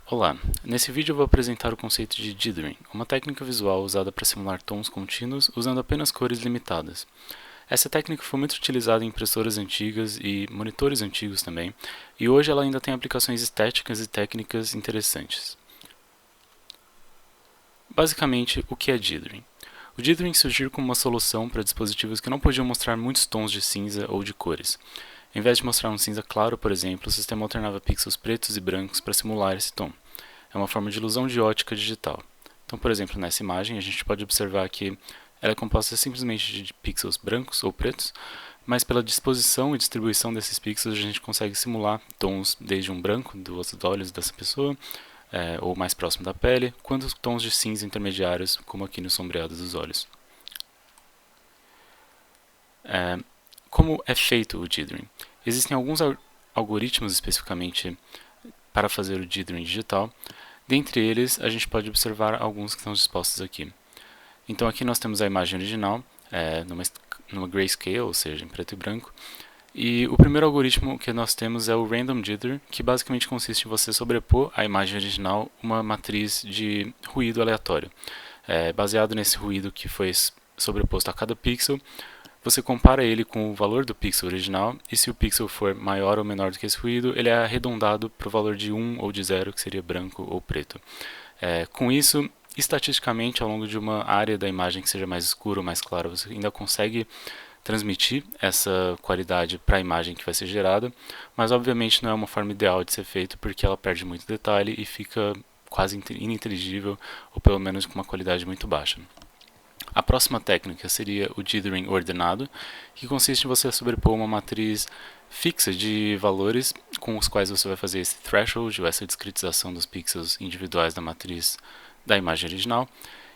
Olá, nesse vídeo eu vou apresentar o conceito de dithering, uma técnica visual usada para simular tons contínuos usando apenas cores limitadas. Essa técnica foi muito utilizada em impressoras antigas e monitores antigos também, e hoje ela ainda tem aplicações estéticas e técnicas interessantes. Basicamente, o que é dithering? O dithering surgiu como uma solução para dispositivos que não podiam mostrar muitos tons de cinza ou de cores. Em vez de mostrar um cinza claro, por exemplo, o sistema alternava pixels pretos e brancos para simular esse tom. É uma forma de ilusão de ótica digital. Então, por exemplo, nessa imagem a gente pode observar que ela é composta simplesmente de pixels brancos ou pretos, mas pela disposição e distribuição desses pixels a gente consegue simular tons desde um branco dos olhos dessa pessoa, ou mais próximo da pele, quanto tons de cinza intermediários, como aqui no sombreado dos olhos. Como é feito o dithering? Existem alguns algoritmos especificamente para fazer o dithering digital. Dentre eles, a gente pode observar alguns que estão dispostos aqui. Então aqui nós temos a imagem original, numa grayscale, ou seja, em preto e branco. E o primeiro algoritmo que nós temos é o Random Jitter, que basicamente consiste em você sobrepor à imagem original uma matriz de ruído aleatório. Baseado nesse ruído que foi sobreposto a cada pixel, você compara ele com o valor do pixel original, e se o pixel for maior ou menor do que esse ruído, ele é arredondado para o valor de 1 ou de 0, que seria branco ou preto. Com isso, estatisticamente, ao longo de uma área da imagem que seja mais escura ou mais clara, você ainda consegue transmitir essa qualidade para a imagem que vai ser gerada, mas obviamente não é uma forma ideal de ser feito porque ela perde muito detalhe e fica quase ininteligível, ou pelo menos com uma qualidade muito baixa. A próxima técnica seria o dithering ordenado, que consiste em você sobrepor uma matriz fixa de valores com os quais você vai fazer esse threshold, ou essa discretização dos pixels individuais da matriz da imagem original,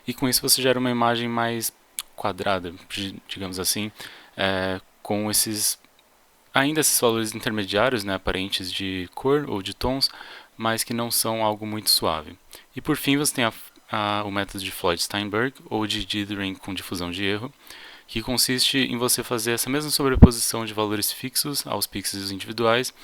e com isso você gera uma imagem mais quadrada, digamos assim, com ainda esses valores intermediários, né, aparentes de cor ou de tons, mas que não são algo muito suave. E por fim você tem o método de Floyd-Steinberg, ou de dithering com difusão de erro, que consiste em você fazer essa mesma sobreposição de valores fixos aos pixels individuais,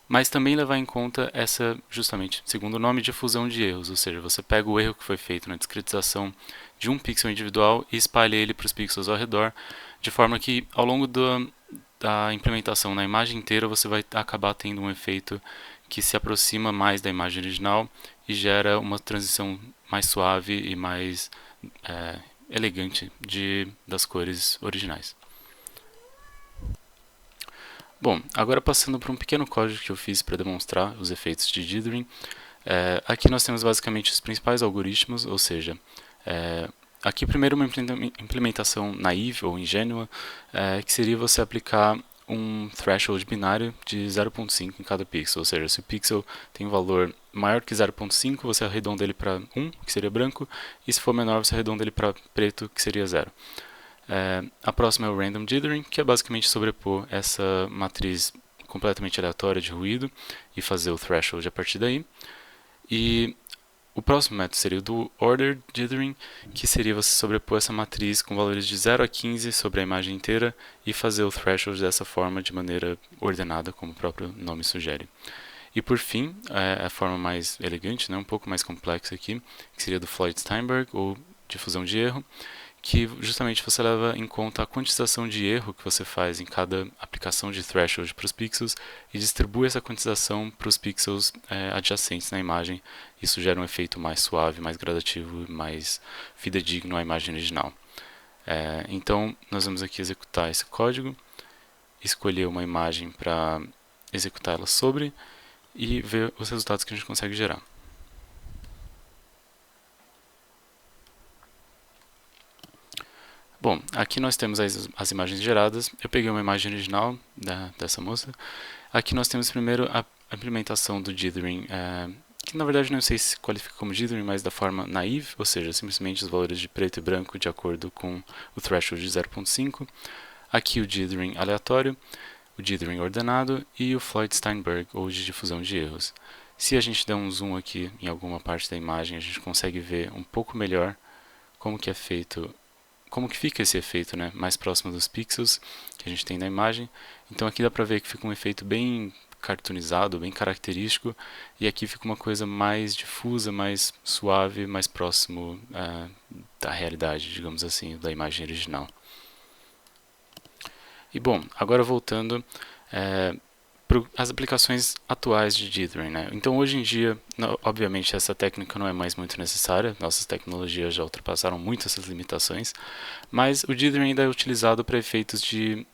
mas também levar em conta essa, justamente, segundo o nome, difusão de erros, ou seja, você pega o erro que foi feito na discretização de um pixel individual e espalha ele para os pixels ao redor, de forma que ao longo da implementação na imagem inteira você vai acabar tendo um efeito que se aproxima mais da imagem original e gera uma transição mais suave e mais elegante das cores originais. Bom, agora passando para um pequeno código que eu fiz para demonstrar os efeitos de dithering. Aqui nós temos basicamente os principais algoritmos, ou seja, aqui primeiro uma implementação naive ou ingênua, que seria você aplicar um threshold binário de 0.5 em cada pixel, ou seja, se o pixel tem um valor maior que 0.5, você arredonda ele para 1, que seria branco, e se for menor, você arredonda ele para preto, que seria 0. A próxima é o Random Dithering, que é basicamente sobrepor essa matriz completamente aleatória de ruído e fazer o threshold a partir daí. E o próximo método seria o do Ordered Dithering, que seria você sobrepor essa matriz com valores de 0 a 15 sobre a imagem inteira e fazer o threshold dessa forma de maneira ordenada, como o próprio nome sugere. E por fim, a forma mais elegante, né, um pouco mais complexa aqui, que seria do Floyd-Steinberg, ou difusão de erro, que justamente você leva em conta a quantização de erro que você faz em cada aplicação de threshold para os pixels e distribui essa quantização para os pixels adjacentes na imagem. Isso gera um efeito mais suave, mais gradativo, mais fidedigno à imagem original. Então, nós vamos aqui executar esse código, escolher uma imagem para executar ela sobre e ver os resultados que a gente consegue gerar. Bom, aqui nós temos as imagens geradas. Eu peguei uma imagem original dessa moça. Aqui nós temos primeiro a implementação do dithering, que na verdade não sei se qualifica como dithering, mas da forma naive, ou seja, simplesmente os valores de preto e branco de acordo com o threshold de 0.5. Aqui o dithering aleatório, o dithering ordenado e o Floyd-Steinberg, ou de difusão de erros. Se a gente der um zoom aqui em alguma parte da imagem, a gente consegue ver um pouco melhor como que fica esse efeito, né, mais próximo dos pixels que a gente tem na imagem. Então aqui dá para ver que fica um efeito bem cartoonizado, bem característico, e aqui fica uma coisa mais difusa, mais suave, mais próximo da realidade, digamos assim, da imagem original. E bom, agora voltando para as aplicações atuais de dithering, né? Então hoje em dia, obviamente essa técnica não é mais muito necessária, nossas tecnologias já ultrapassaram muito essas limitações, mas o dithering ainda é utilizado para efeitos de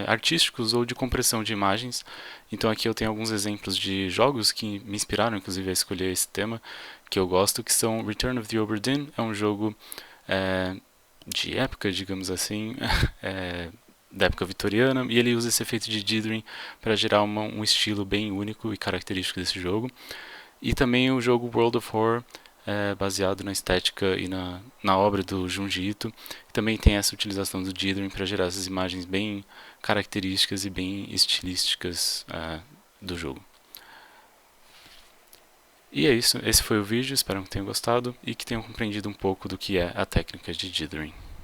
artísticos ou de compressão de imagens. Então aqui eu tenho alguns exemplos de jogos que me inspiraram, inclusive, a escolher esse tema, que eu gosto, que são Return of the Obra Dinn, é um jogo de época, digamos assim, da época vitoriana, e ele usa esse efeito de dithering para gerar um estilo bem único e característico desse jogo. E também o jogo World of Horror, baseado na estética e na obra do Junji Ito, também tem essa utilização do dithering para gerar essas imagens bem características e bem estilísticas do jogo. E é isso, esse foi o vídeo, espero que tenham gostado e que tenham compreendido um pouco do que é a técnica de dithering.